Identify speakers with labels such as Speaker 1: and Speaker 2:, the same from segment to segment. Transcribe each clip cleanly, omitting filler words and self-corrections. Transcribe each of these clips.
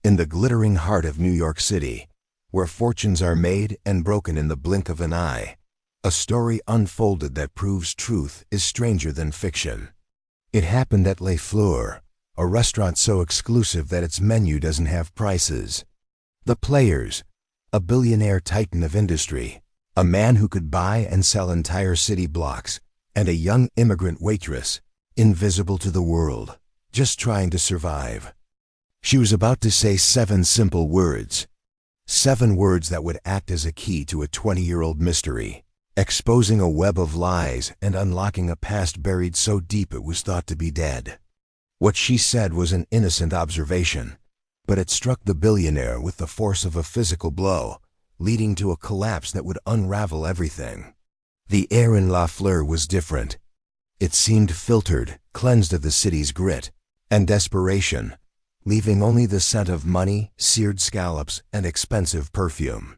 Speaker 1: In the glittering heart of New York City, where fortunes are made and broken in the blink of an eye, a story unfolded that proves truth is stranger than fiction. It happened at Les Fleurs, a restaurant so exclusive that its menu doesn't have prices. The players, a billionaire titan of industry, a man who could buy and sell entire city blocks, and a young immigrant waitress, invisible to the world, just trying to survive. She was about to say 7 simple words. 7 words that would act as a key to a 20-year-old mystery, exposing a web of lies and unlocking a past buried so deep it was thought to be dead. What she said was an innocent observation, but it struck the billionaire with the force of a physical blow, leading to a collapse that would unravel everything. The air in Les Fleurs was different. It seemed filtered, cleansed of the city's grit and desperation, leaving only the scent of money, seared scallops, and expensive perfume.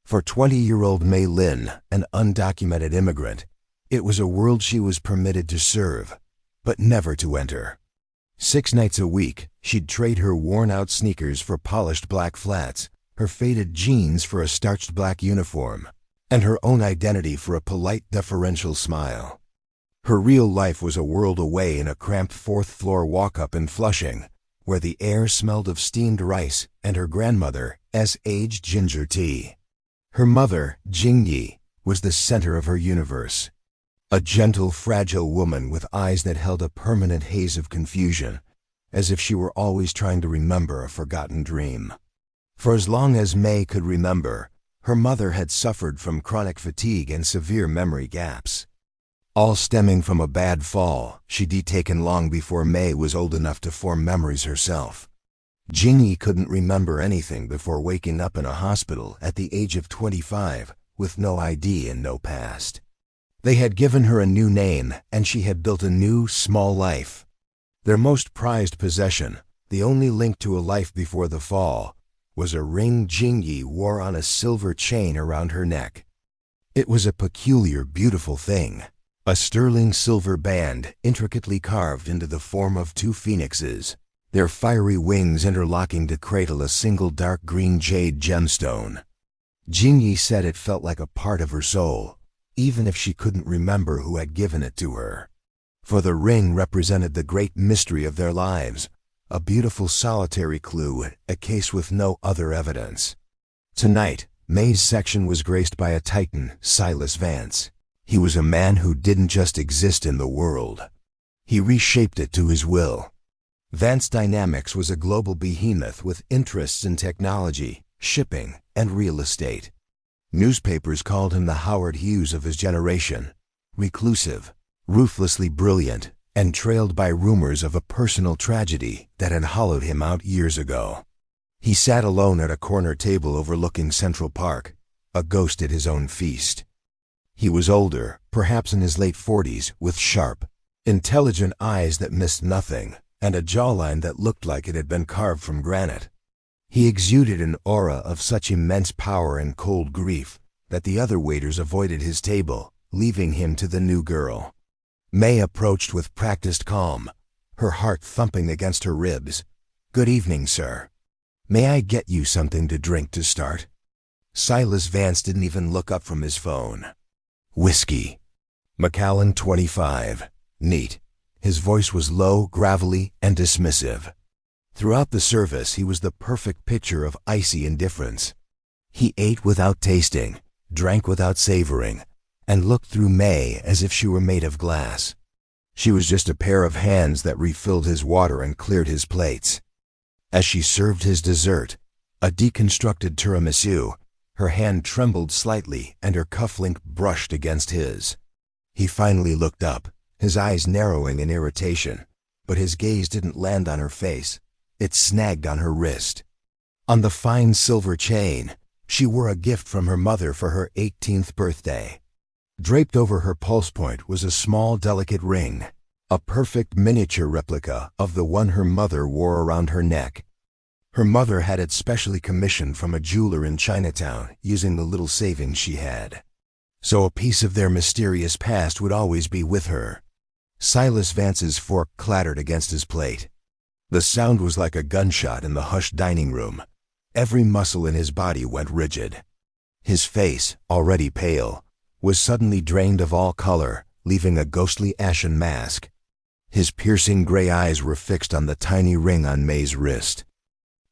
Speaker 1: For 20-year-old Mei Lin, an undocumented immigrant, it was a world she was permitted to serve, but never to enter. 6 nights a week, she'd trade her worn-out sneakers for polished black flats, her faded jeans for a starched black uniform, and her own identity for a polite, deferential smile. Her real life was a world away in a cramped 4th-floor walk-up in Flushing, where the air smelled of steamed rice and her grandmother as aged ginger tea. Her mother, Jingyi, was the center of her universe. A gentle, fragile woman with eyes that held a permanent haze of confusion, as if she were always trying to remember a forgotten dream. For as long as Mei could remember, her mother had suffered from chronic fatigue and severe memory gaps. All stemming from a bad fall she'd taken long before Mei was old enough to form memories herself. Jingyi couldn't remember anything before waking up in a hospital at the age of 25 with no ID and no past. They had given her a new name and she had built a new, small life. Their most prized possession, the only link to a life before the fall, was a ring Jingyi wore on a silver chain around her neck. It was a peculiar, beautiful thing. A sterling silver band intricately carved into the form of 2 phoenixes, their fiery wings interlocking to cradle a single dark green jade gemstone. Jingyi said it felt like a part of her soul, even if she couldn't remember who had given it to her. For the ring represented the great mystery of their lives, a beautiful solitary clue, a case with no other evidence. Tonight, Mei's section was graced by a titan, Silas Vance. He was a man who didn't just exist in the world. He reshaped it to his will. Vance Dynamics was a global behemoth with interests in technology, shipping, and real estate. Newspapers called him the Howard Hughes of his generation, reclusive, ruthlessly brilliant, and trailed by rumors of a personal tragedy that had hollowed him out years ago. He sat alone at a corner table overlooking Central Park, a ghost at his own feast. He was older, perhaps in his late 40s, with sharp, intelligent eyes that missed nothing, and a jawline that looked like it had been carved from granite. He exuded an aura of such immense power and cold grief that the other waiters avoided his table, leaving him to the new girl. Mei approached with practiced calm, her heart thumping against her ribs. "Good evening, sir. May I get you something to drink to start?" Silas Vance didn't even look up from his phone. "Whiskey." Macallan, 25. Neat. His voice was low, gravelly, and dismissive. Throughout the service, he was the perfect picture of icy indifference. He ate without tasting, drank without savoring, and looked through Mei as if she were made of glass. She was just a pair of hands that refilled his water and cleared his plates. As she served his dessert, a deconstructed tiramisu, her hand trembled slightly and her cufflink brushed against his. He finally looked up, his eyes narrowing in irritation, but his gaze didn't land on her face. It snagged on her wrist. On the fine silver chain, she wore a gift from her mother for her 18th birthday. Draped over her pulse point was a small, delicate ring, a perfect miniature replica of the one her mother wore around her neck. Her mother had it specially commissioned from a jeweler in Chinatown using the little savings she had. So a piece of their mysterious past would always be with her. Silas Vance's fork clattered against his plate. The sound was like a gunshot in the hushed dining room. Every muscle in his body went rigid. His face, already pale, was suddenly drained of all color, leaving a ghostly ashen mask. His piercing gray eyes were fixed on the tiny ring on May's wrist.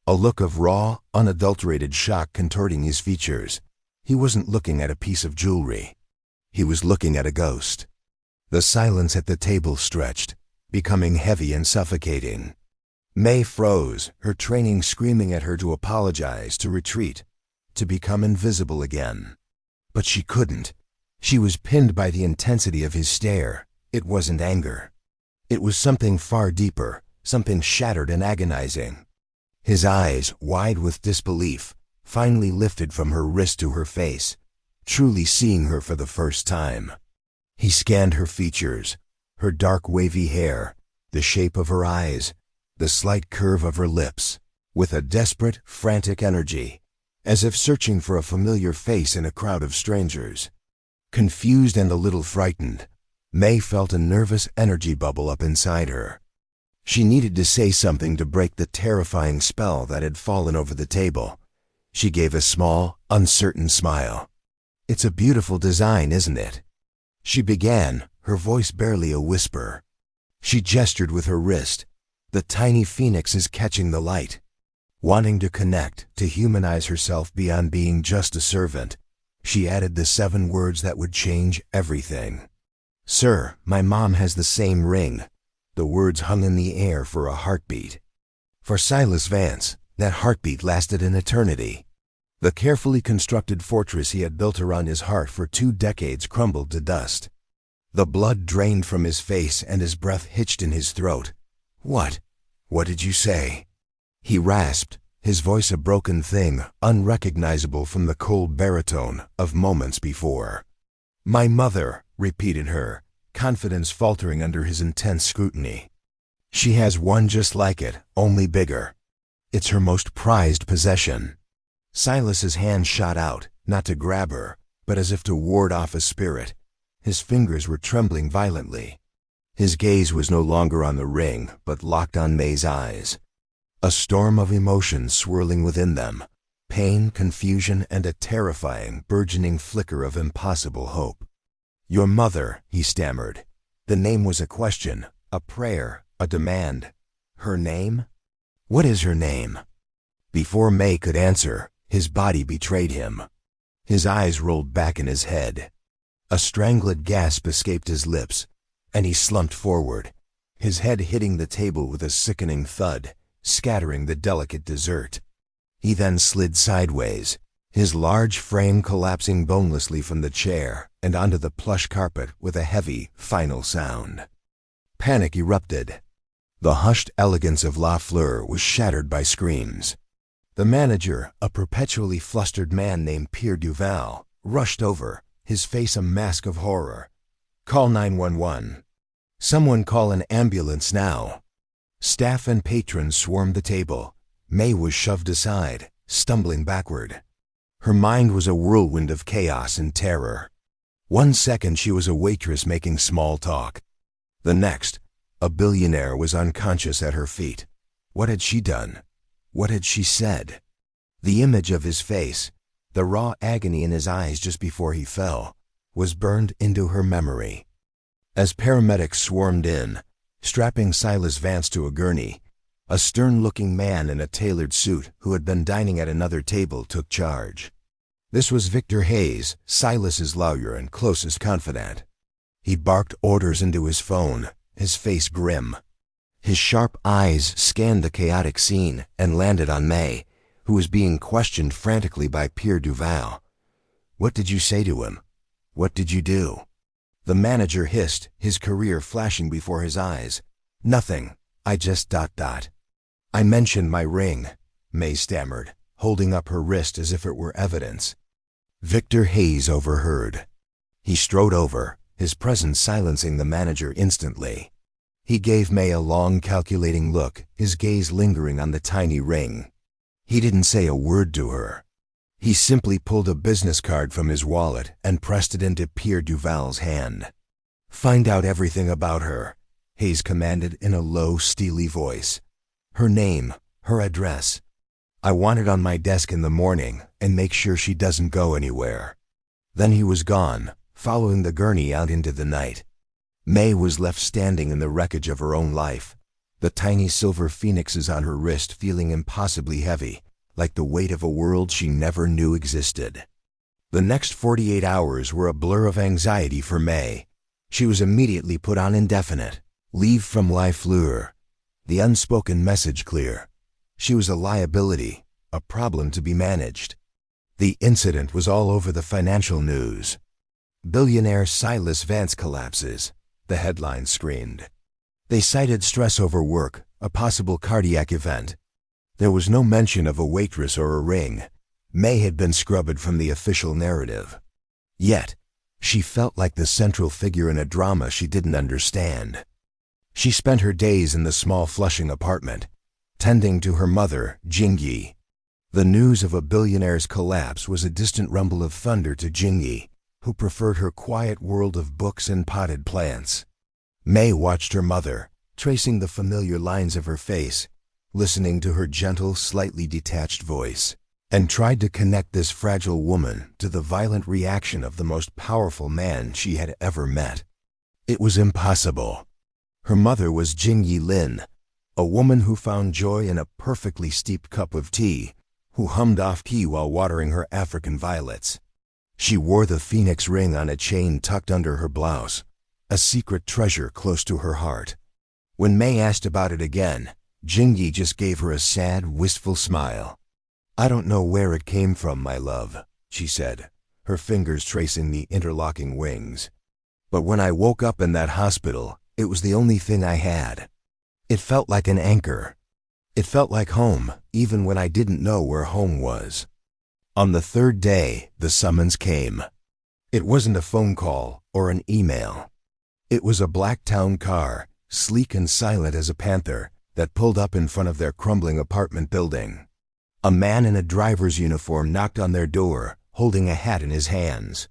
Speaker 1: A look of raw, unadulterated shock contorting his features. He wasn't looking at a piece of jewelry. He was looking at a ghost. The silence at the table stretched, becoming heavy and suffocating. May froze, her training screaming at her to apologize, to retreat, to become invisible again. But she couldn't. She was pinned by the intensity of his stare. It wasn't anger. It was something far deeper, something shattered and agonizing. His eyes, wide with disbelief, finally lifted from her wrist to her face, truly seeing her for the first time. He scanned her features, her dark wavy hair, the shape of her eyes, the slight curve of her lips, with a desperate, frantic energy, as if searching for a familiar face in a crowd of strangers. Confused and a little frightened, May felt a nervous energy bubble up inside her. She needed to say something to break the terrifying spell that had fallen over the table. She gave a small, uncertain smile. "It's a beautiful design, isn't it?" She began, her voice barely a whisper. She gestured with her wrist, the tiny phoenixes catching the light. Wanting to connect, to humanize herself beyond being just a servant, she added the 7 words that would change everything. "Sir, my mom has the same ring." The words hung in the air for a heartbeat. For Silas Vance, that heartbeat lasted an eternity. The carefully constructed fortress he had built around his heart for 2 decades crumbled to dust. The blood drained from his face and his breath hitched in his throat. What did you say?" He rasped, his voice a broken thing, unrecognizable from the cold baritone of moments before. "My mother," repeated her, confidence faltering under his intense scrutiny. "She has one just like it, only bigger. It's her most prized possession." Silas's hand shot out, not to grab her, but as if to ward off a spirit. His fingers were trembling violently. His gaze was no longer on the ring, but locked on May's eyes. A storm of emotions swirling within them, pain, confusion, and a terrifying, burgeoning flicker of impossible hope. "Your mother," he stammered. The name was a question, a prayer, a demand. "Her name? What is her name?" Before May could answer, his body betrayed him. His eyes rolled back in his head. A strangled gasp escaped his lips, and he slumped forward, his head hitting the table with a sickening thud, scattering the delicate dessert. He then slid sideways, his large frame collapsing bonelessly from the chair and onto the plush carpet with a heavy, final sound. Panic erupted. The hushed elegance of La Fleur was shattered by screams. The manager, a perpetually flustered man named Pierre Duval, rushed over, his face a mask of horror. "Call 911. Someone call an ambulance now." Staff and patrons swarmed the table. May was shoved aside, stumbling backward. Her mind was a whirlwind of chaos and terror. One second she was a waitress making small talk. The next, a billionaire was unconscious at her feet. What had she done? What had she said? The image of his face, the raw agony in his eyes just before he fell, was burned into her memory. As paramedics swarmed in, strapping Silas Vance to a gurney, a stern-looking man in a tailored suit who had been dining at another table took charge. This was Victor Hayes, Silas's lawyer and closest confidant. He barked orders into his phone, his face grim. His sharp eyes scanned the chaotic scene and landed on May, who was being questioned frantically by Pierre Duval. "What did you say to him? What did you do?" The manager hissed, his career flashing before his eyes. "Nothing. I just ... I mentioned my ring," May stammered, holding up her wrist as if it were evidence. Victor Hayes overheard. He strode over, his presence silencing the manager instantly. He gave May a long, calculating look, his gaze lingering on the tiny ring. He didn't say a word to her. He simply pulled a business card from his wallet and pressed it into Pierre Duval's hand. "Find out everything about her," Hayes commanded in a low, steely voice. Her name, her address. I want it on my desk in the morning and make sure she doesn't go anywhere." Then he was gone, following the gurney out into the night. May was left standing in the wreckage of her own life, the tiny silver phoenixes on her wrist feeling impossibly heavy, like the weight of a world she never knew existed. The next 48 hours were a blur of anxiety for May. She was immediately put on indefinite leave from La Fleur. The unspoken message clear. She was a liability, a problem to be managed. The incident was all over the financial news. "Billionaire Silas Vance collapses," the headline screamed. They cited stress over work, a possible cardiac event. There was no mention of a waitress or a ring. May had been scrubbed from the official narrative. Yet, she felt like the central figure in a drama she didn't understand. She spent her days in the small Flushing apartment, tending to her mother, Jingyi. The news of a billionaire's collapse was a distant rumble of thunder to Jingyi, who preferred her quiet world of books and potted plants. May watched her mother, tracing the familiar lines of her face, listening to her gentle, slightly detached voice, and tried to connect this fragile woman to the violent reaction of the most powerful man she had ever met. It was impossible. Her mother was Jingyi Lin, a woman who found joy in a perfectly steeped cup of tea, who hummed off key while watering her African violets. She wore the phoenix ring on a chain tucked under her blouse, a secret treasure close to her heart. When May asked about it again, Jingyi just gave her a sad, wistful smile. "I don't know where it came from, my love," she said, her fingers tracing the interlocking wings. "But when I woke up in that hospital, it was the only thing I had. It felt like an anchor. It felt like home, even when I didn't know where home was." On the third day, the summons came. It wasn't a phone call or an email. It was a black town car, sleek and silent as a panther, that pulled up in front of their crumbling apartment building. A man in a driver's uniform knocked on their door, holding a hat in his hands.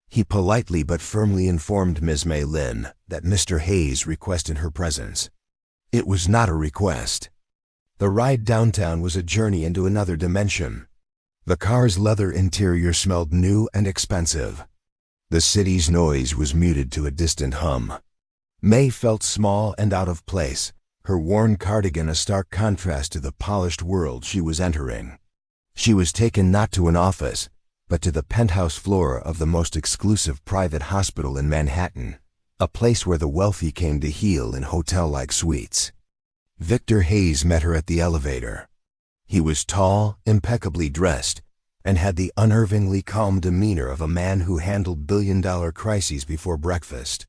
Speaker 1: He politely but firmly informed Ms. May Lin that Mr. Hayes requested her presence. It was not a request. The ride downtown was a journey into another dimension. The car's leather interior smelled new and expensive. The city's noise was muted to a distant hum. May felt small and out of place, her worn cardigan a stark contrast to the polished world she was entering. She was taken not to an office, but to the penthouse floor of the most exclusive private hospital in Manhattan, a place where the wealthy came to heal in hotel-like suites. Victor Hayes met her at the elevator. He was tall, impeccably dressed, and had the unnervingly calm demeanor of a man who handled billion-dollar crises before breakfast.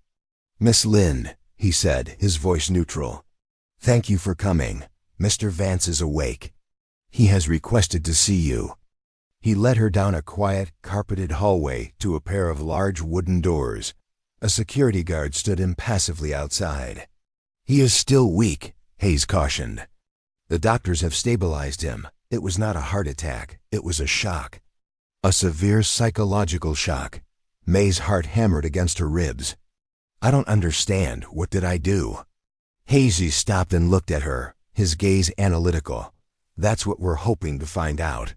Speaker 1: "Miss Lin," he said, his voice neutral. "Thank you for coming. Mr. Vance is awake. He has requested to see you." He led her down a quiet, carpeted hallway to a pair of large wooden doors. A security guard stood impassively outside. "He is still weak," Hayes cautioned. "The doctors have stabilized him. It was not a heart attack. It was a shock. A severe psychological shock." May's heart hammered against her ribs. "I don't understand. What did I do?" Hayes stopped and looked at her, his gaze analytical. "That's what we're hoping to find out.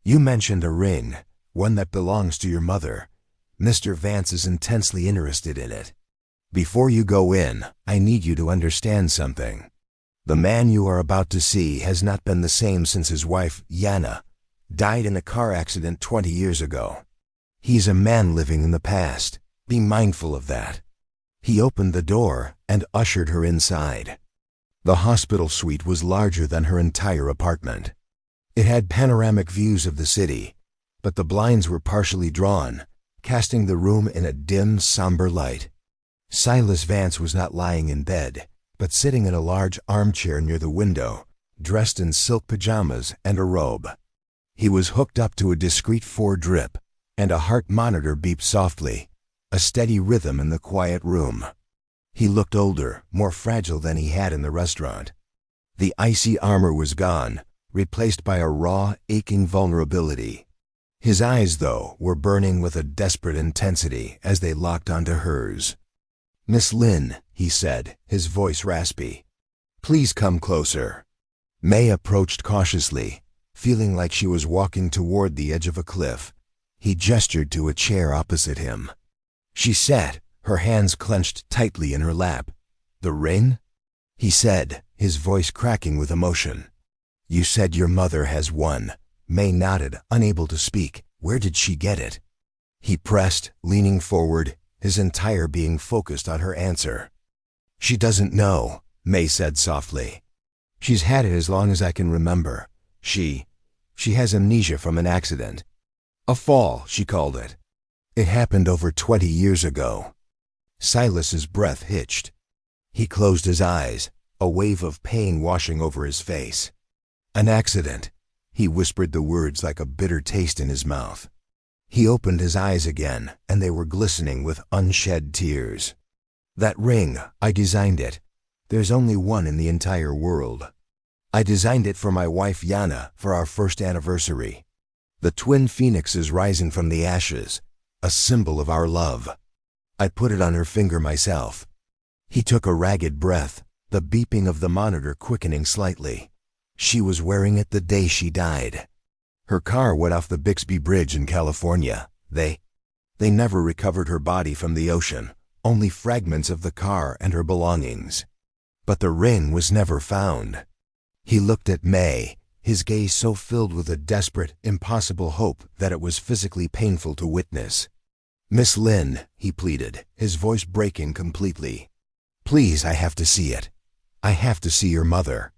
Speaker 1: You mentioned a ring, one that belongs to your mother. Mr. Vance is intensely interested in it. Before you go in, I need you to understand something. The man you are about to see has not been the same since his wife, Yana, died in a car accident 20 years ago. He's a man living in the past. Be mindful of that." He opened the door and ushered her inside. The hospital suite was larger than her entire apartment. It had panoramic views of the city, but the blinds were partially drawn, casting the room in a dim, somber light. Silas Vance was not lying in bed, but sitting in a large armchair near the window, dressed in silk pajamas and a robe. He was hooked up to a discreet 4-drip, and a heart monitor beeped softly, a steady rhythm in the quiet room. He looked older, more fragile than he had in the restaurant. The icy armor was gone, replaced by a raw, aching vulnerability. His eyes, though, were burning with a desperate intensity as they locked onto hers. "Miss Lin," he said, his voice raspy. "Please come closer." May approached cautiously, feeling like she was walking toward the edge of a cliff. He gestured to a chair opposite him. She sat, her hands clenched tightly in her lap. "The ring?" he said, his voice cracking with emotion. "You said your mother has one." May nodded, unable to speak. "Where did she get it?" He pressed, leaning forward, his entire being focused on her answer. "She doesn't know," May said softly. "She's had it as long as I can remember. She has amnesia from an accident. A fall, she called it. It happened over 20 years ago." Silas's breath hitched. He closed his eyes, a wave of pain washing over his face. "An accident." He whispered the words like a bitter taste in his mouth. He opened his eyes again, and they were glistening with unshed tears. "That ring, I designed it. There's only one in the entire world. I designed it for my wife Yana for our first anniversary. The twin phoenixes rising from the ashes, a symbol of our love. I put it on her finger myself." He took a ragged breath, the beeping of the monitor quickening slightly. She was wearing it the day she died. Her car went off the Bixby Bridge in California. They never recovered her body from the ocean, only fragments of the car and her belongings. But the ring was never found. He looked at May, his gaze so filled with a desperate, impossible hope that it was physically painful to witness. "Miss Lynn," he pleaded, his voice breaking completely. "Please, I have to see it. I have to see your mother."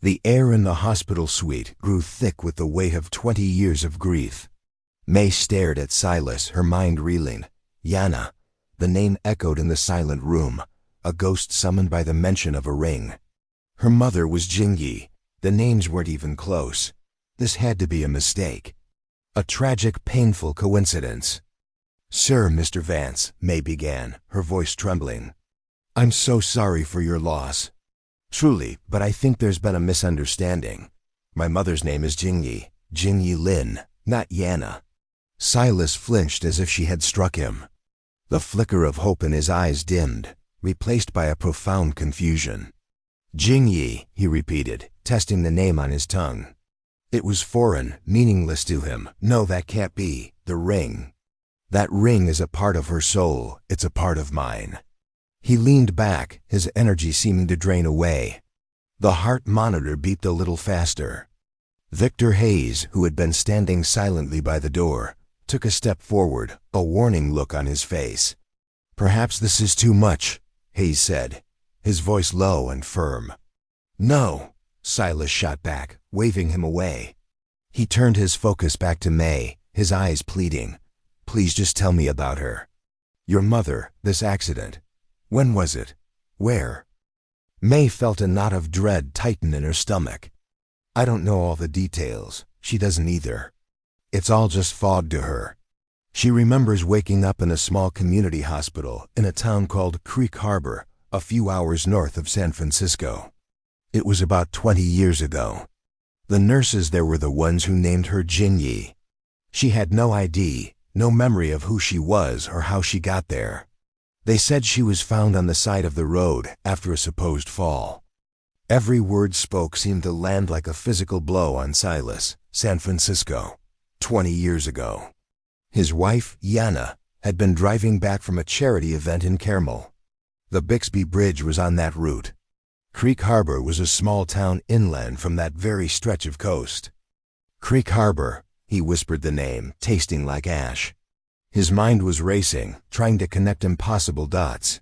Speaker 1: The air in the hospital suite grew thick with the weight of 20 years of grief. May stared at Silas, her mind reeling. Yana, the name echoed in the silent room, a ghost summoned by the mention of a ring. Her mother was Jingyi. The names weren't even close. This had to be a mistake. A tragic, painful coincidence. "Sir, Mr. Vance," May began, her voice trembling. "I'm so sorry for your loss. Truly, but I think there's been a misunderstanding. My mother's name is Jingyi Lin, not Yana." Silas flinched as if she had struck him. The flicker of hope in his eyes dimmed, replaced by a profound confusion. "Jingyi," he repeated, testing the name on his tongue. It was foreign, meaningless to him. "No, that can't be. The ring. That ring is a part of her soul. It's a part of mine." He leaned back, his energy seeming to drain away. The heart monitor beeped a little faster. Victor Hayes, who had been standing silently by the door, took a step forward, a warning look on his face. "Perhaps this is too much," Hayes said, his voice low and firm. "No," Silas shot back, waving him away. He turned his focus back to May, his eyes pleading. "Please just tell me about her. Your mother, this accident. When was it? Where?" May felt a knot of dread tighten in her stomach. "I don't know all the details. She doesn't either. It's all just fog to her. She remembers waking up in a small community hospital in a town called Creek Harbor, a few hours north of San Francisco. It was about 20 years ago. The nurses there were the ones who named her Jingyi. She had no ID, no memory of who she was or how she got there. They said she was found on the side of the road after a supposed fall." Every word spoke seemed to land like a physical blow on Silas. San Francisco, 20 years ago. His wife, Yana, had been driving back from a charity event in Carmel. The Bixby Bridge was on that route. Creek Harbor was a small town inland from that very stretch of coast. "Creek Harbor," he whispered the name, tasting like ash. His mind was racing, trying to connect impossible dots.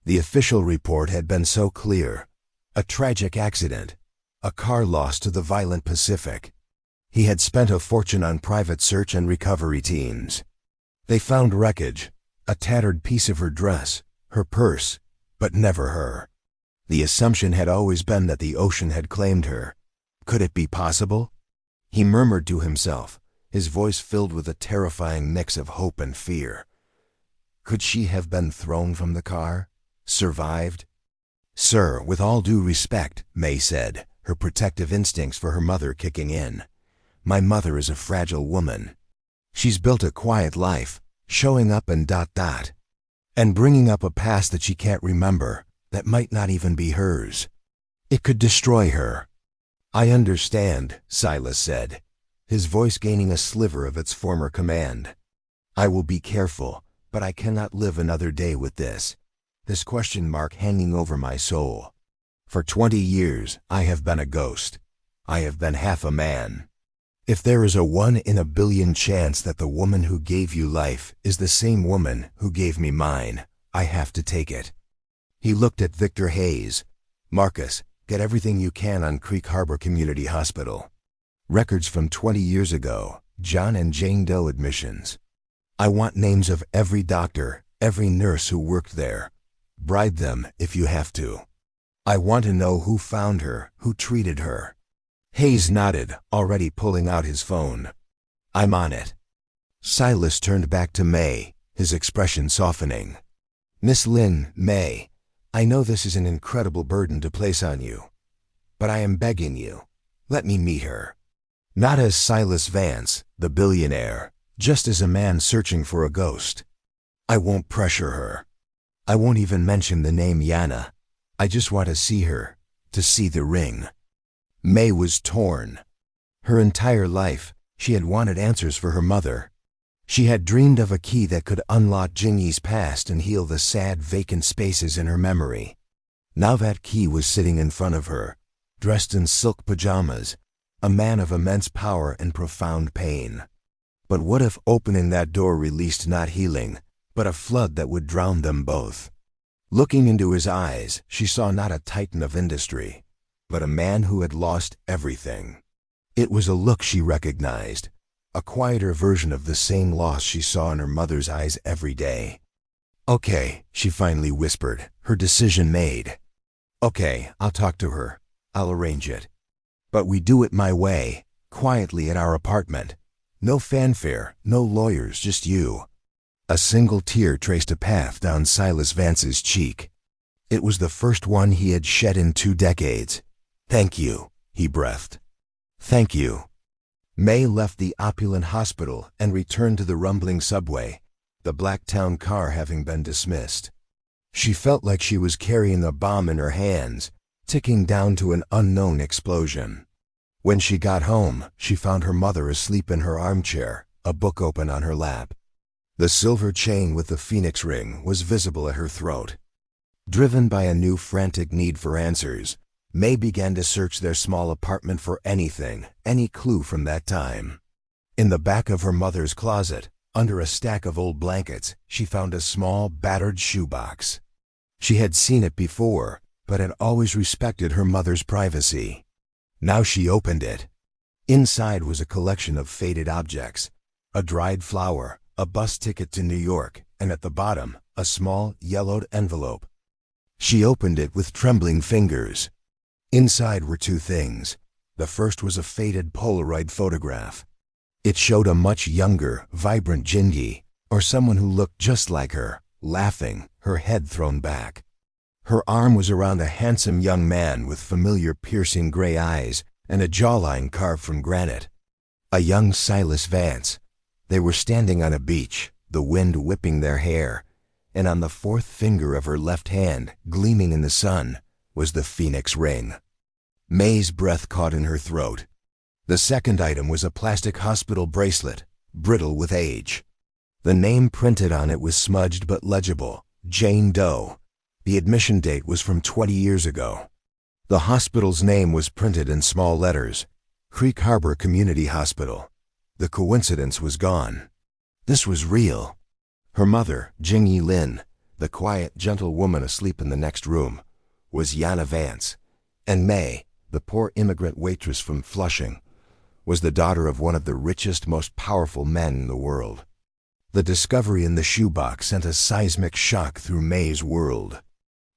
Speaker 1: The official report had been so clear. A tragic accident. A car lost to the violent Pacific. He had spent a fortune on private search and recovery teams. They found wreckage, a tattered piece of her dress, her purse, but never her. The assumption had always been that the ocean had claimed her. Could it be possible? He murmured to himself, his voice filled with a terrifying mix of hope and fear. Could she have been thrown from the car? Survived? "Sir, with all due respect," May said, her protective instincts for her mother kicking in. "My mother is a fragile woman. She's built a quiet life, showing up and ... and bringing up a past that she can't remember, that might not even be hers. It could destroy her." I understand, Silas said, his voice gaining a sliver of its former command. I will be careful, but I cannot live another day with this question mark hanging over my soul. For 20 years, I have been a ghost. I have been half a man. If there is a 1 in a billion chance that the woman who gave you life is the same woman who gave me mine, I have to take it. He looked at Victor Hayes. Marcus, get everything you can on Creek Harbor Community Hospital. Records from 20 years ago, John and Jane Doe admissions. I want names of every doctor, every nurse who worked there. Bribe them if you have to. I want to know who found her, who treated her. Hayes nodded, already pulling out his phone. I'm on it. Silas turned back to May, his expression softening. Miss Lynn, May, I know this is an incredible burden to place on you, but I am begging you, let me meet her. Not as Silas Vance, the billionaire, just as a man searching for a ghost. I won't pressure her. I won't even mention the name Yana. I just want to see her, to see the ring. May was torn. Her entire life, she had wanted answers for her mother. She had dreamed of a key that could unlock Jingy's past and heal the sad, vacant spaces in her memory. Now that key was sitting in front of her, dressed in silk pajamas, a man of immense power and profound pain. But what if opening that door released not healing, but a flood that would drown them both? Looking into his eyes, she saw not a titan of industry, but a man who had lost everything. It was a look she recognized, a quieter version of the same loss she saw in her mother's eyes every day. Okay, she finally whispered, her decision made. Okay, I'll talk to her. I'll arrange it. But we do it my way, quietly at our apartment. No fanfare, no lawyers, just you. A single tear traced a path down Silas Vance's cheek. It was the first one he had shed in 2 decades. Thank you, he breathed. Thank you. May left the opulent hospital and returned to the rumbling subway, the black town car having been dismissed. She felt like she was carrying a bomb in her hands, ticking down to an unknown explosion. When she got home, she found her mother asleep in her armchair, a book open on her lap. The silver chain with the phoenix ring was visible at her throat. Driven by a new frantic need for answers, May began to search their small apartment for anything, any clue from that time. In the back of her mother's closet, under a stack of old blankets, she found a small, battered shoebox. She had seen it before, but had always respected her mother's privacy. Now she opened it. Inside was a collection of faded objects, a dried flower, a bus ticket to New York, and at the bottom, a small, yellowed envelope. She opened it with trembling fingers. Inside were 2 things. The first was a faded Polaroid photograph. It showed a much younger, vibrant Jingy, or someone who looked just like her, laughing, her head thrown back. Her arm was around a handsome young man with familiar piercing gray eyes and a jawline carved from granite. A young Silas Vance. They were standing on a beach, the wind whipping their hair, and on the 4th finger of her left hand, gleaming in the sun, was the phoenix ring. May's breath caught in her throat. The second item was a plastic hospital bracelet, brittle with age. The name printed on it was smudged but legible, Jane Doe. The admission date was from 20 years ago. The hospital's name was printed in small letters, Creek Harbor Community Hospital. The coincidence was gone. This was real. Her mother, Jingy Lynn, the quiet, gentle woman asleep in the next room, was Yana Vance, and May, the poor immigrant waitress from Flushing, was the daughter of one of the richest, most powerful men in the world. The discovery in the shoebox sent a seismic shock through May's world.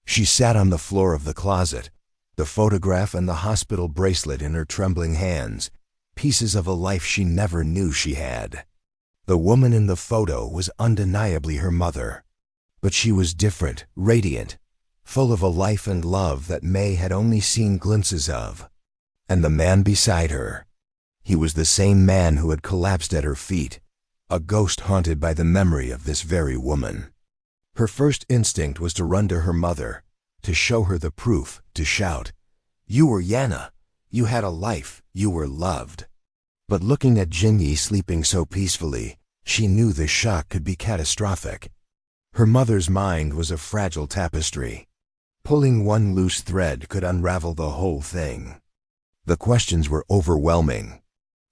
Speaker 1: She sat on the floor of the closet, the photograph and the hospital bracelet in her trembling hands, pieces of a life she never knew she had. The woman in the photo was undeniably her mother, but she was different, radiant, full of a life and love that May had only seen glimpses of. And the man beside her, he was the same man who had collapsed at her feet, a ghost haunted by the memory of this very woman. Her first instinct was to run to her mother, to show her the proof, to shout, "You were Yana! You had a life, you were loved. But looking at Jinyi sleeping so peacefully, she knew the shock could be catastrophic. Her mother's mind was a fragile tapestry. Pulling one loose thread could unravel the whole thing. The questions were overwhelming.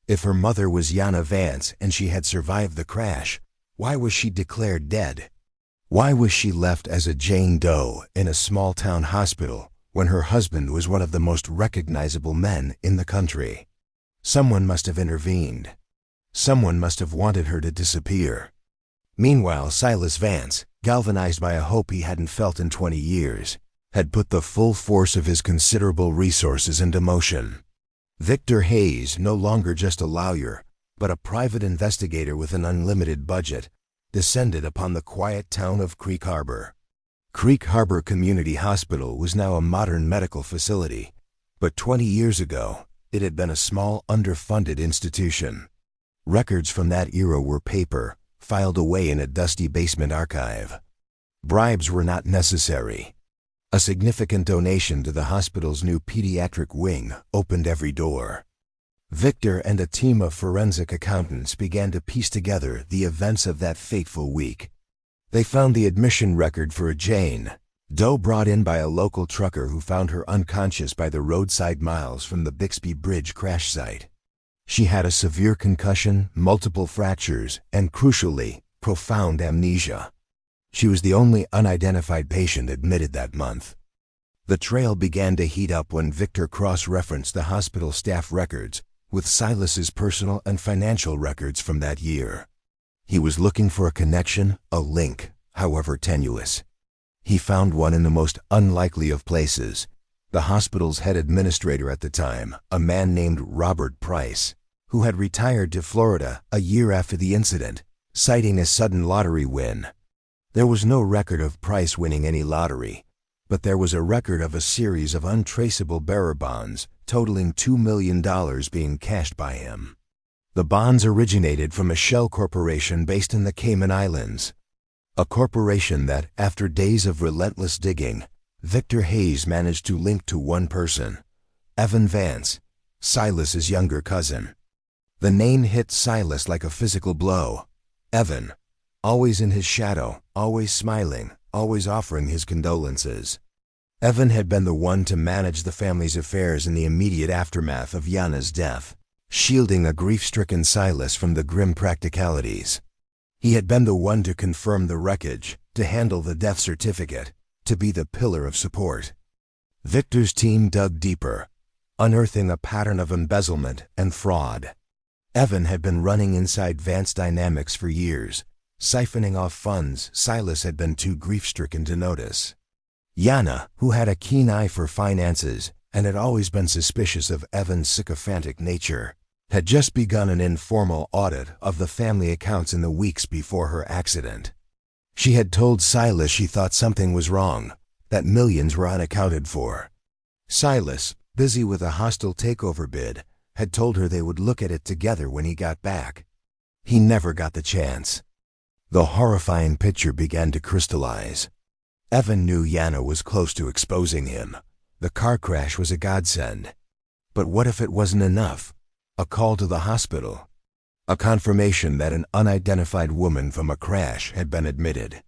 Speaker 1: If her mother was Yana Vance and she had survived the crash, why was she declared dead? Why was she left as a Jane Doe in a small-town hospital when her husband was one of the most recognizable men in the country? Someone must have intervened. Someone must have wanted her to disappear. Meanwhile, Silas Vance, galvanized by a hope he hadn't felt in 20 years, had put the full force of his considerable resources into motion. Victor Hayes, no longer just a lawyer, but a private investigator with an unlimited budget, descended upon the quiet town of Creek Harbor. Creek Harbor Community Hospital was now a modern medical facility, but 20 years ago, it had been a small, underfunded institution. Records from that era were paper, filed away in a dusty basement archive. Bribes were not necessary. A significant donation to the hospital's new pediatric wing opened every door. Victor and a team of forensic accountants began to piece together the events of that fateful week. They found the admission record for a Jane Doe brought in by a local trucker who found her unconscious by the roadside miles from the Bixby Bridge crash site. She had a severe concussion, multiple fractures, and crucially, profound amnesia. She was the only unidentified patient admitted that month. The trail began to heat up when Victor cross-referenced the hospital staff records with Silas's personal and financial records from that year. He was looking for a connection, a link, however tenuous. He found one in the most unlikely of places. The hospital's head administrator at the time, a man named Robert Price, who had retired to Florida a year after the incident, citing a sudden lottery win. There was no record of Price winning any lottery, but there was a record of a series of untraceable bearer bonds totaling $2 million being cashed by him. The bonds originated from a shell corporation based in the Cayman Islands, a corporation that, after days of relentless digging, Victor Hayes managed to link to one person, Evan Vance, Silas's younger cousin. The name hit Silas like a physical blow. Evan, always in his shadow, always smiling, always offering his condolences. Evan had been the one to manage the family's affairs in the immediate aftermath of Yana's death, shielding a grief-stricken Silas from the grim practicalities. He had been the one to confirm the wreckage, to handle the death certificate, to be the pillar of support. Victor's team dug deeper, unearthing a pattern of embezzlement and fraud. Evan had been running inside Vance Dynamics for years, siphoning off funds Silas had been too grief-stricken to notice. Yana, who had a keen eye for finances and had always been suspicious of Evan's sycophantic nature, had just begun an informal audit of the family accounts in the weeks before her accident. She had told Silas she thought something was wrong, that millions were unaccounted for. Silas, busy with a hostile takeover bid, had told her they would look at it together when he got back. He never got the chance. The horrifying picture began to crystallize. Evan knew Yana was close to exposing him. The car crash was a godsend. But what if it wasn't enough? A call to the hospital. A confirmation that an unidentified woman from a crash had been admitted.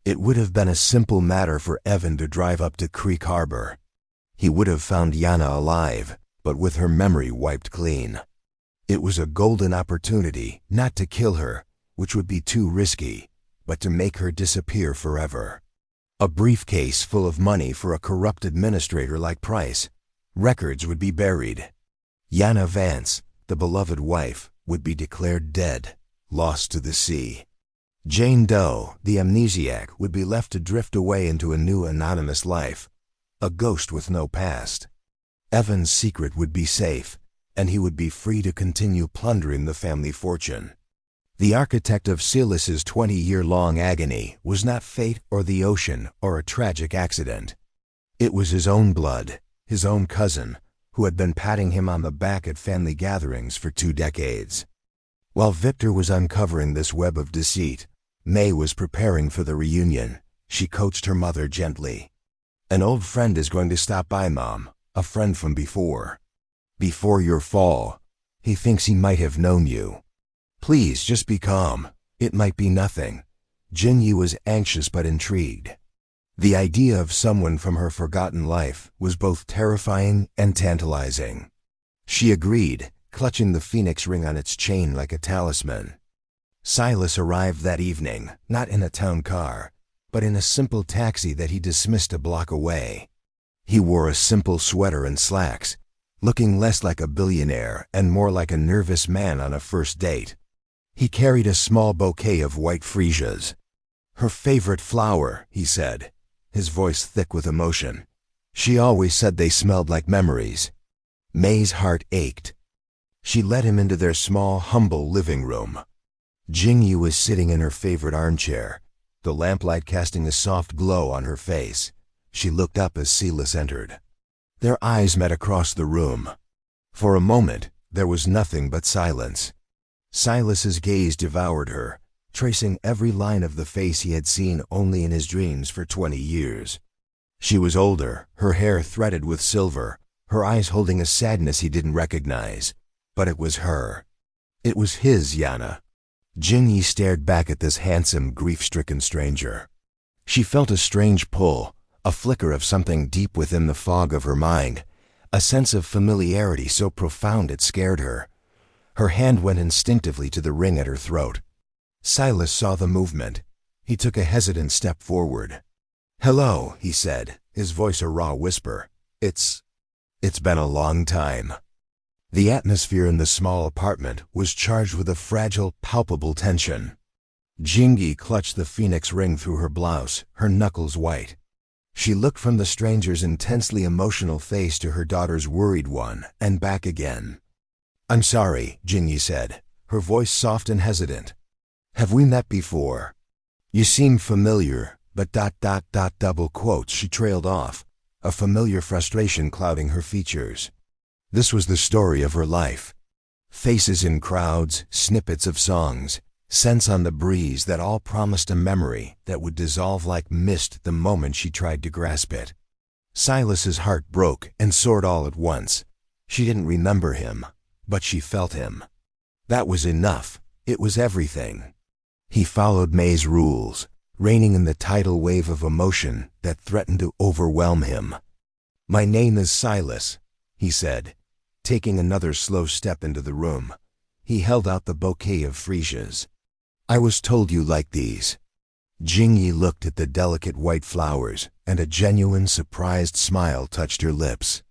Speaker 1: It would have been a simple matter for Evan to drive up to Creek Harbor. He would have found Yana alive, but with her memory wiped clean. It was a golden opportunity not to kill her, which would be too risky, but to make her disappear forever. A briefcase full of money for a corrupt administrator like Price. Records would be buried. Yana Vance, the beloved wife, would be declared dead, lost to the sea. Jane Doe, the amnesiac, would be left to drift away into a new anonymous life, a ghost with no past. Evan's secret would be safe, and he would be free to continue plundering the family fortune. The architect of Silas's 20-year-long agony was not fate or the ocean or a tragic accident. It was his own blood, his own cousin, who had been patting him on the back at family gatherings for 2 decades. While Victor was uncovering this web of deceit, May was preparing for the reunion. She coached her mother gently. "An old friend is going to stop by, Mom, a friend from before." Before your fall, he thinks he might have known you. Please, just be calm. It might be nothing. Jingyi was anxious but intrigued. The idea of someone from her forgotten life was both terrifying and tantalizing. She agreed, clutching the phoenix ring on its chain like a talisman. Silas arrived that evening, not in a town car, but in a simple taxi that he dismissed a block away. He wore a simple sweater and slacks, looking less like a billionaire and more like a nervous man on a first date. He carried a small bouquet of white freesias. Her favorite flower, he said, his voice thick with emotion. She always said they smelled like memories. May's heart ached. She led him into their small, humble living room. Jingyi was sitting in her favorite armchair, the lamplight casting a soft glow on her face. She looked up as Silas entered. Their eyes met across the room. For a moment, there was nothing but silence. Silas's gaze devoured her, tracing every line of the face he had seen only in his dreams for 20 years. She was older, her hair threaded with silver, her eyes holding a sadness he didn't recognize. But it was her. It was his Yana. Jingyi stared back at this handsome, grief-stricken stranger. She felt a strange pull, a flicker of something deep within the fog of her mind, a sense of familiarity so profound it scared her. Her hand went instinctively to the ring at her throat. Silas saw the movement. He took a hesitant step forward. "Hello," he said, his voice a raw whisper. It's been a long time." The atmosphere in the small apartment was charged with a fragile, palpable tension. Jingyi clutched the phoenix ring through her blouse, her knuckles white. She looked from the stranger's intensely emotional face to her daughter's worried one, and back again. "I'm sorry," Jingyi said, her voice soft and hesitant. "Have we met before? You seem familiar, but ... double quotes," she trailed off, a familiar frustration clouding her features. This was the story of her life. Faces in crowds, snippets of songs, scents on the breeze that all promised a memory that would dissolve like mist the moment she tried to grasp it. Silas's heart broke and soared all at once. She didn't remember him, but she felt him. That was enough. It was everything. He followed May's rules, reining in the tidal wave of emotion that threatened to overwhelm him. "My name is Silas," he said, taking another slow step into the room. He held out the bouquet of freesias. "I was told you liked these." Jingyi looked at the delicate white flowers, and a genuine, surprised smile touched her lips.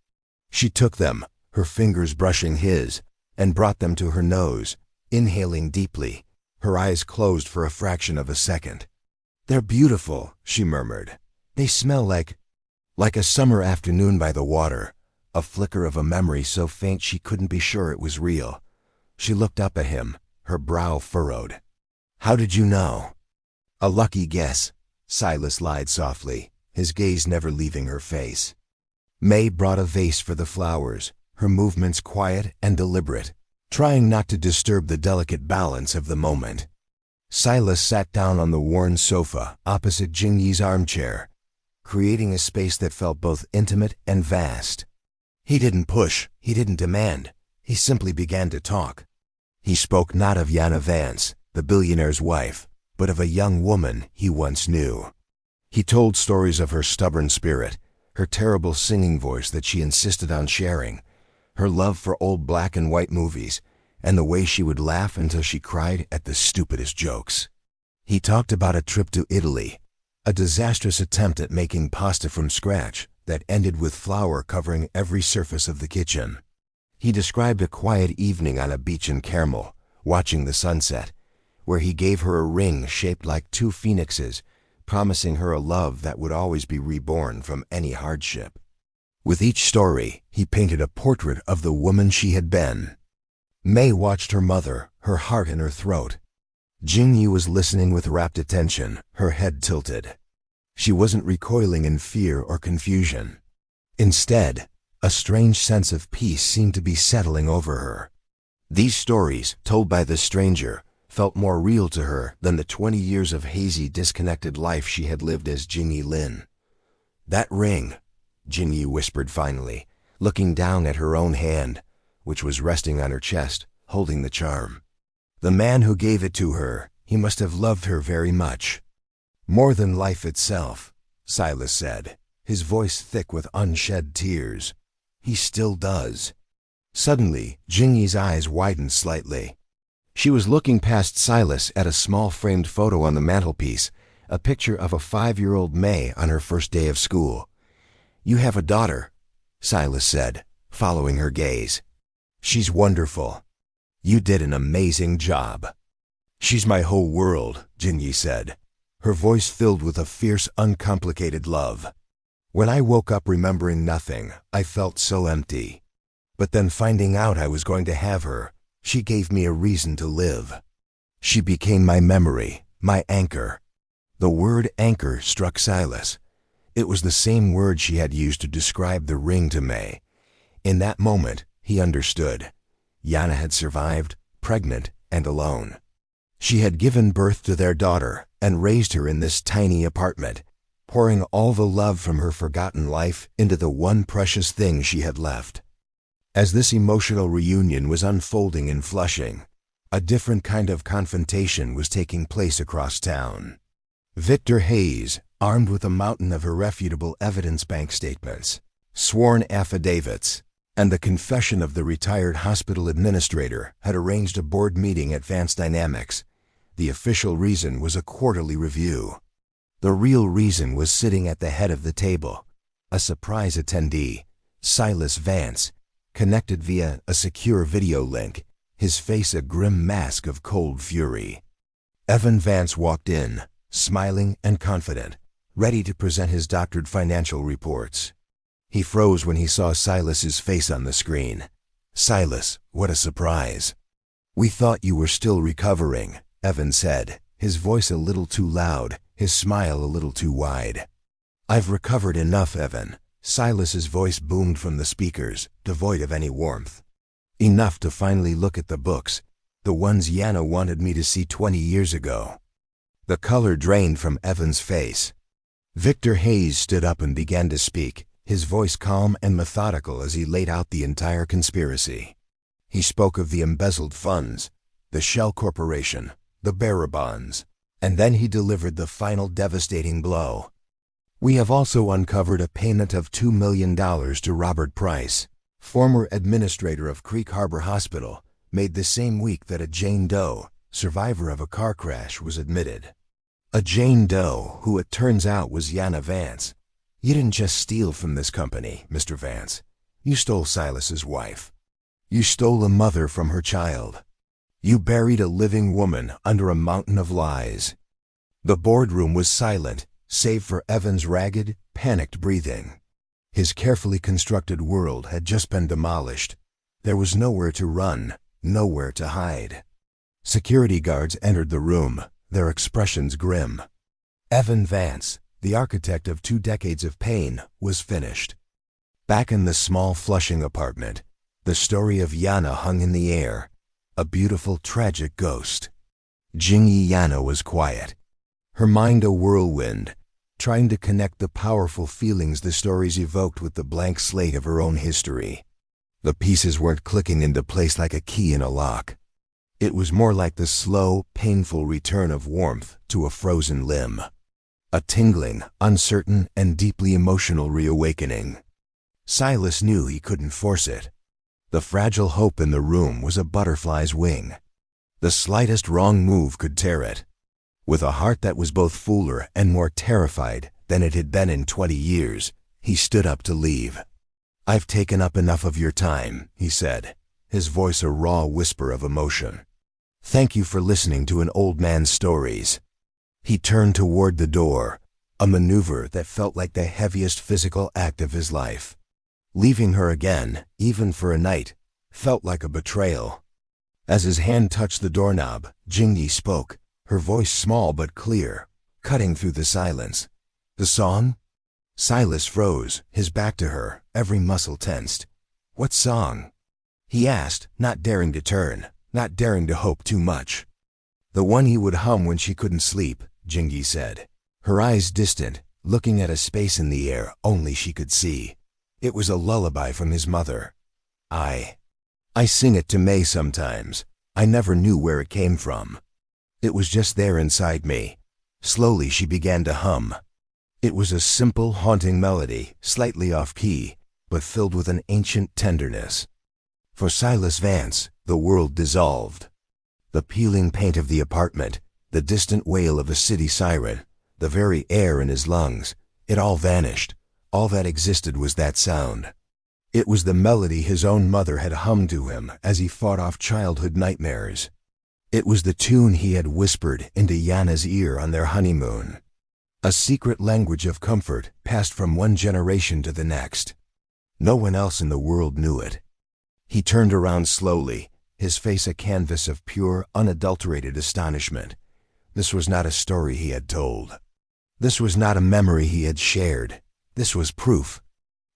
Speaker 1: She took them, her fingers brushing his, and brought them to her nose, inhaling deeply, her eyes closed for a fraction of a second. "They're beautiful," she murmured. "They smell like a summer afternoon by the water," a flicker of a memory so faint she couldn't be sure it was real. She looked up at him, her brow furrowed. "How did you know?" "A lucky guess," Silas lied softly, his gaze never leaving her face. May brought a vase for the flowers, her movements quiet and deliberate, trying not to disturb the delicate balance of the moment. Silas sat down on the worn sofa opposite Jingyi's armchair, creating a space that felt both intimate and vast. He didn't push, he didn't demand, he simply began to talk. He spoke not of Yana Vance, the billionaire's wife, but of a young woman he once knew. He told stories of her stubborn spirit, her terrible singing voice that she insisted on sharing, her love for old black and white movies, and the way she would laugh until she cried at the stupidest jokes. He talked about a trip to Italy, a disastrous attempt at making pasta from scratch that ended with flour covering every surface of the kitchen. He described a quiet evening on a beach in Carmel, watching the sunset, where he gave her a ring shaped like two phoenixes, promising her a love that would always be reborn from any hardship. With each story, he painted a portrait of the woman she had been. May watched her mother, her heart in her throat. Jingyi was listening with rapt attention, her head tilted. She wasn't recoiling in fear or confusion. Instead, a strange sense of peace seemed to be settling over her. These stories, told by the stranger, felt more real to her than the 20 years of hazy, disconnected life she had lived as Jingyi Lin. "That ring," Jingyi whispered finally, looking down at her own hand, which was resting on her chest, holding the charm. The man who gave it to her, he must have loved her very much. More than life itself, Silas said, his voice thick with unshed tears. He still does. Suddenly, Jingyi's eyes widened slightly. She was looking past Silas at a small framed photo on the mantelpiece, a picture of a 5-year-old May on her first day of school. "You have a daughter," Silas said, following her gaze. "She's wonderful. You did an amazing job." "She's my whole world," Jingyi said, her voice filled with a fierce, uncomplicated love. "When I woke up remembering nothing, I felt so empty. But then finding out I was going to have her, she gave me a reason to live. She became my memory, my anchor." The word anchor struck Silas. It was the same word she had used to describe the ring to May. In that moment, he understood. Yana had survived, pregnant and alone. She had given birth to their daughter and raised her in this tiny apartment, pouring all the love from her forgotten life into the one precious thing she had left. As this emotional reunion was unfolding in Flushing, a different kind of confrontation was taking place across town. Victor Hayes, armed with a mountain of irrefutable evidence, bank statements, sworn affidavits, and the confession of the retired hospital administrator, had arranged a board meeting at Vance Dynamics. The official reason was a quarterly review. The real reason was sitting at the head of the table, a surprise attendee, Silas Vance, connected via a secure video link, his face a grim mask of cold fury. Evan Vance walked in, smiling and confident, ready to present his doctored financial reports. He froze when he saw Silas's face on the screen. "Silas, what a surprise." "We thought you were still recovering," Evan said, his voice a little too loud, his smile a little too wide. "I've recovered enough, Evan." Silas's voice boomed from the speakers, devoid of any warmth. "Enough to finally look at the books, the ones Yana wanted me to see 20 years ago." The color drained from Evan's face. Victor Hayes stood up and began to speak, his voice calm and methodical as he laid out the entire conspiracy. He spoke of the embezzled funds, the Shell Corporation, the bearer bonds, and then he delivered the final devastating blow. "We have also uncovered a payment of $2 million to Robert Price, former administrator of Creek Harbor Hospital, made the same week that a Jane Doe, survivor of a car crash, was admitted. A Jane Doe who it turns out was Yana Vance. You didn't just steal from this company, Mr. Vance. You stole Silas's wife. You stole a mother from her child. You buried a living woman under a mountain of lies." The boardroom was silent, save for Evan's ragged, panicked breathing. His carefully constructed world had just been demolished. There was nowhere to run, nowhere to hide. Security guards entered the room, their expressions grim. Evan Vance, the architect of 2 decades of pain, was finished. Back in the small Flushing apartment, the story of Yana hung in the air, a beautiful, tragic ghost. Jingyi Yana was quiet, her mind a whirlwind, trying to connect the powerful feelings the stories evoked with the blank slate of her own history. The pieces weren't clicking into place like a key in a lock. It was more like the slow, painful return of warmth to a frozen limb. A tingling, uncertain, and deeply emotional reawakening. Silas knew he couldn't force it. The fragile hope in the room was a butterfly's wing. The slightest wrong move could tear it. With a heart that was both fuller and more terrified than it had been in 20 years, he stood up to leave. "I've taken up enough of your time," he said, his voice a raw whisper of emotion. "Thank you for listening to an old man's stories." He turned toward the door, a maneuver that felt like the heaviest physical act of his life. Leaving her again, even for a night, felt like a betrayal. As his hand touched the doorknob, Jingyi spoke, her voice small but clear, cutting through the silence. "The song?" Silas froze, his back to her, every muscle tensed. "What song?" he asked, not daring to turn, not daring to hope too much. "The one he would hum when she couldn't sleep," Jingyi said, her eyes distant, looking at a space in the air only she could see. It was a lullaby from his mother. I sing it to May sometimes. I never knew where it came from. It was just there inside me. Slowly she began to hum. It was a simple, haunting melody, slightly off-key, but filled with an ancient tenderness. For Silas Vance, the world dissolved. The peeling paint of the apartment, the distant wail of a city siren, the very air in his lungs, it all vanished. All that existed was that sound. It was the melody his own mother had hummed to him as he fought off childhood nightmares. It was the tune he had whispered into Yana's ear on their honeymoon. A secret language of comfort passed from one generation to the next. No one else in the world knew it. He turned around slowly, his face a canvas of pure, unadulterated astonishment. This was not a story he had told. This was not a memory he had shared. This was proof.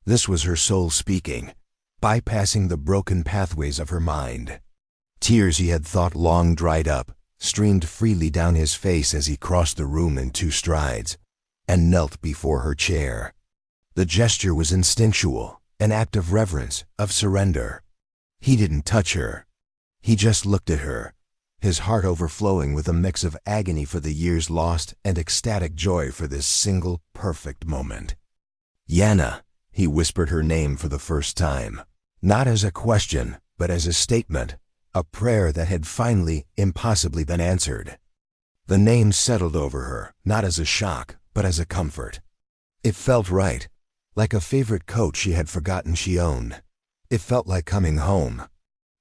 Speaker 1: This was her soul speaking, bypassing the broken pathways of her mind. Tears he had thought long dried up streamed freely down his face as he crossed the room in 2 strides and knelt before her chair. The gesture was instinctual, an act of reverence, of surrender. He didn't touch her. He just looked at her, his heart overflowing with a mix of agony for the years lost and ecstatic joy for this single, perfect moment. Yana, he whispered her name for the first time, not as a question, but as a statement, a prayer that had finally, impossibly been answered. The name settled over her, not as a shock, but as a comfort. It felt right, like a favorite coat she had forgotten she owned. It felt like coming home.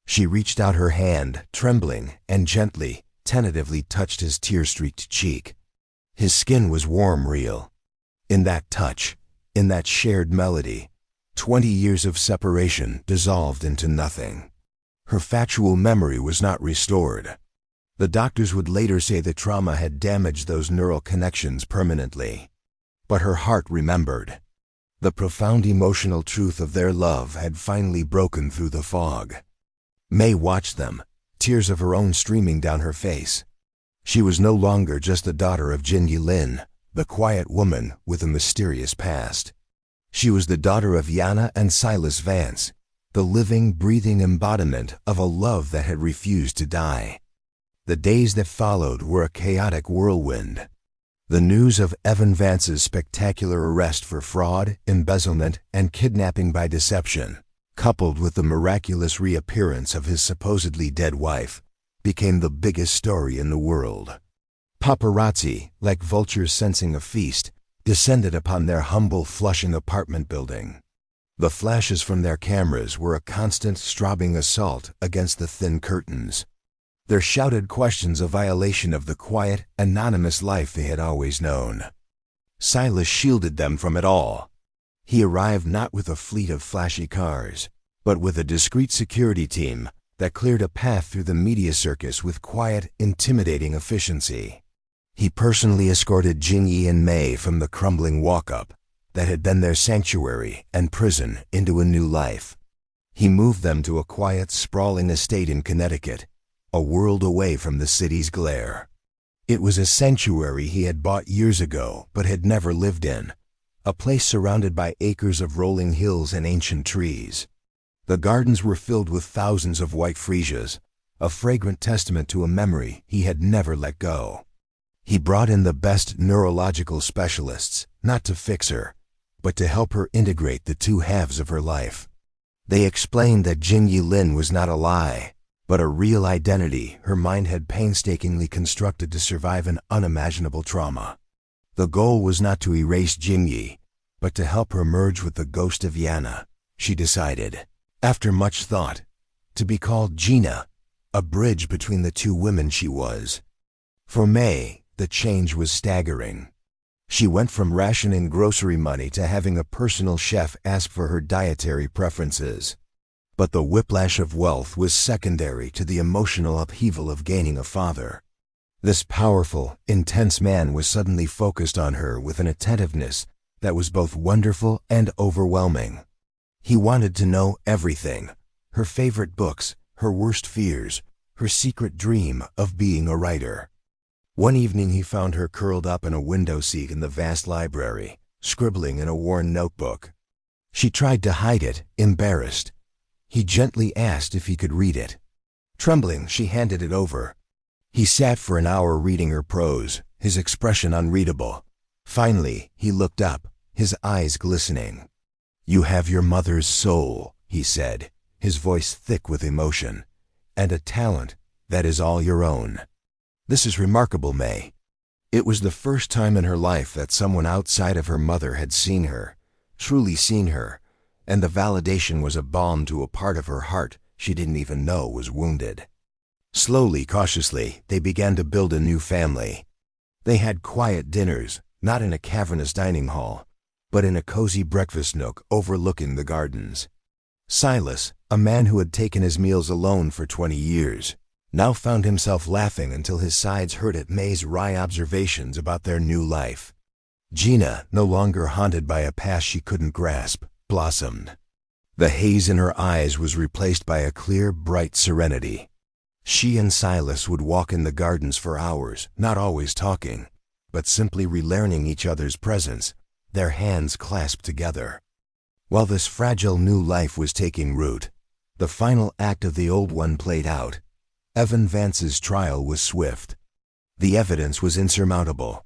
Speaker 1: She reached out her hand, trembling, and gently, tentatively touched his tear-streaked cheek. His skin was warm, real. In that touch, in that shared melody, 20 years of separation dissolved into nothing. Her factual memory was not restored. The doctors would later say the trauma had damaged those neural connections permanently. But her heart remembered. The profound emotional truth of their love had finally broken through the fog. May watched them, tears of her own streaming down her face. She was no longer just the daughter of Jin Yilin, the quiet woman with a mysterious past. She was the daughter of Yana and Silas Vance, the living, breathing embodiment of a love that had refused to die. The days that followed were a chaotic whirlwind. The news of Evan Vance's spectacular arrest for fraud, embezzlement, and kidnapping by deception, coupled with the miraculous reappearance of his supposedly dead wife, became the biggest story in the world. Paparazzi, like vultures sensing a feast, descended upon their humble Flushing apartment building. The flashes from their cameras were a constant strobing assault against the thin curtains. Their shouted questions a violation of the quiet, anonymous life they had always known. Silas shielded them from it all. He arrived not with a fleet of flashy cars, but with a discreet security team that cleared a path through the media circus with quiet, intimidating efficiency. He personally escorted Jingyi and Mei from the crumbling walk-up that had been their sanctuary and prison into a new life. He moved them to a quiet, sprawling estate in Connecticut, a world away from the city's glare. It was a sanctuary he had bought years ago but had never lived in, a place surrounded by acres of rolling hills and ancient trees. The gardens were filled with thousands of white freesias, a fragrant testament to a memory he had never let go. He brought in the best neurological specialists, not to fix her, but to help her integrate the 2 halves of her life. They explained that Jin Yilin was not a lie, but a real identity her mind had painstakingly constructed to survive an unimaginable trauma. The goal was not to erase Jingyi, but to help her merge with the ghost of Yana, she decided, after much thought, to be called Gina, a bridge between the 2 women she was. For May, the change was staggering. She went from rationing grocery money to having a personal chef ask for her dietary preferences. But the whiplash of wealth was secondary to the emotional upheaval of gaining a father. This powerful, intense man was suddenly focused on her with an attentiveness that was both wonderful and overwhelming. He wanted to know everything: her favorite books, her worst fears, her secret dream of being a writer. One evening he found her curled up in a window seat in the vast library, scribbling in a worn notebook. She tried to hide it, embarrassed, He gently asked if he could read it. Trembling, she handed it over. He sat for an hour reading her prose, his expression unreadable. Finally, he looked up, his eyes glistening. "You have your mother's soul," he said, his voice thick with emotion, "and a talent that is all your own. This is remarkable, May." It was the first time in her life that someone outside of her mother had seen her, truly seen her, and the validation was a balm to a part of her heart she didn't even know was wounded. Slowly, cautiously, they began to build a new family. They had quiet dinners, not in a cavernous dining hall, but in a cozy breakfast nook overlooking the gardens. Silas, a man who had taken his meals alone for 20 years, now found himself laughing until his sides hurt at May's wry observations about their new life. Gina, no longer haunted by a past she couldn't grasp, blossomed. The haze in her eyes was replaced by a clear, bright serenity. She and Silas would walk in the gardens for hours, not always talking, but simply relearning each other's presence, their hands clasped together. While this fragile new life was taking root, the final act of the old one played out. Evan Vance's trial was swift. The evidence was insurmountable.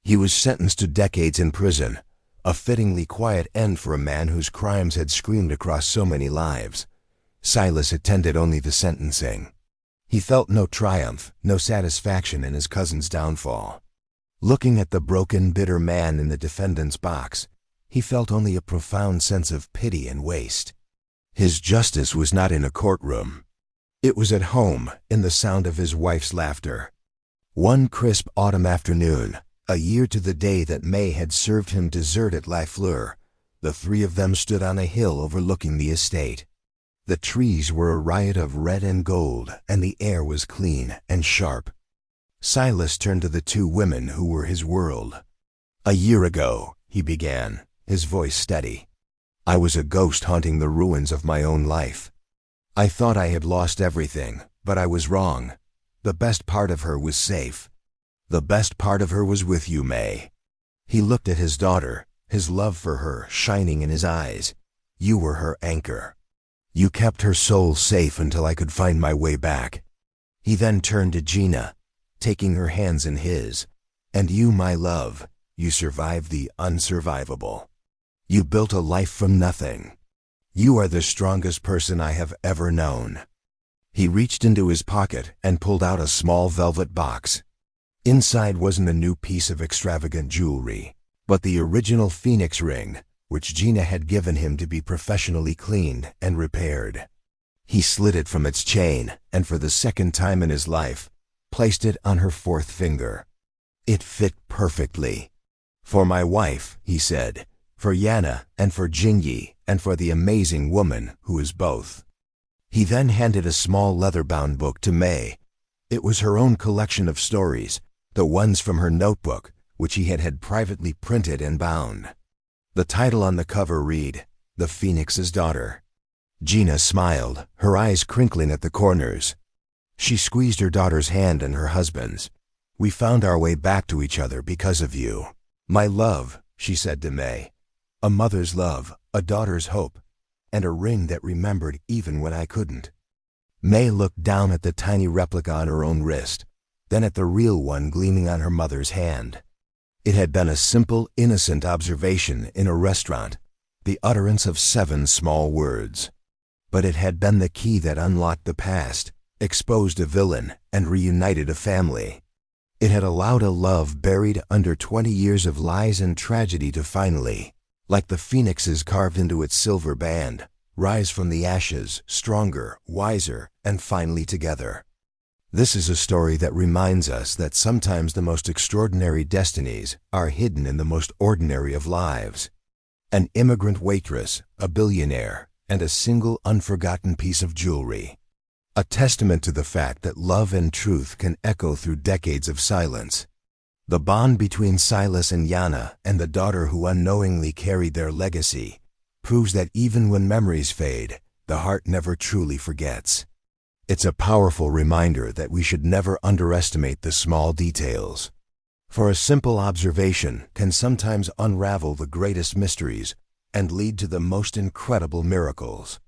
Speaker 1: He was sentenced to decades in prison, a fittingly quiet end for a man whose crimes had screamed across so many lives. Silas attended only the sentencing. He felt no triumph, no satisfaction in his cousin's downfall. Looking at the broken, bitter man in the defendant's box, he felt only a profound sense of pity and waste. His justice was not in a courtroom. It was at home, in the sound of his wife's laughter. One crisp autumn afternoon, a year to the day that May had served him dessert at La Fleur, the three of them stood on a hill overlooking the estate. The trees were a riot of red and gold, and the air was clean and sharp. Silas turned to the two women who were his world. "A year ago," he began, his voice steady, "I was a ghost haunting the ruins of my own life. I thought I had lost everything, but I was wrong. The best part of her was safe. The best part of her was with you, May." He looked at his daughter, his love for her shining in his eyes. "You were her anchor. You kept her soul safe until I could find my way back." He then turned to Gina, taking her hands in his. "And you, my love, you survived the unsurvivable. You built a life from nothing. You are the strongest person I have ever known." He reached into his pocket and pulled out a small velvet box. Inside wasn't a new piece of extravagant jewelry, but the original phoenix ring, which Gina had given him to be professionally cleaned and repaired. He slid it from its chain, and for the second time in his life, placed it on her fourth finger. It fit perfectly. "For my wife," he said, "for Yana and for Jinyi and for the amazing woman who is both." He then handed a small leather-bound book to May. It was her own collection of stories, the ones from her notebook, which he had privately printed and bound. The title on the cover read, "The Phoenix's Daughter." Gina smiled, her eyes crinkling at the corners. She squeezed her daughter's hand and her husband's. "We found our way back to each other because of you. My love," she said to May. "A mother's love, a daughter's hope, and a ring that remembered even when I couldn't." May looked down at the tiny replica on her own wrist, then at the real one gleaming on her mother's hand. It had been a simple, innocent observation in a restaurant, the utterance of 7 small words. But it had been the key that unlocked the past, exposed a villain, and reunited a family. It had allowed a love buried under 20 years of lies and tragedy to finally, like the phoenixes carved into its silver band, rise from the ashes, stronger, wiser, and finally together. This is a story that reminds us that sometimes the most extraordinary destinies are hidden in the most ordinary of lives. An immigrant waitress, a billionaire, and a single unforgotten piece of jewelry. A testament to the fact that love and truth can echo through decades of silence. The bond between Silas and Yana and the daughter who unknowingly carried their legacy proves that even when memories fade, the heart never truly forgets. It's a powerful reminder that we should never underestimate the small details. For a simple observation can sometimes unravel the greatest mysteries and lead to the most incredible miracles.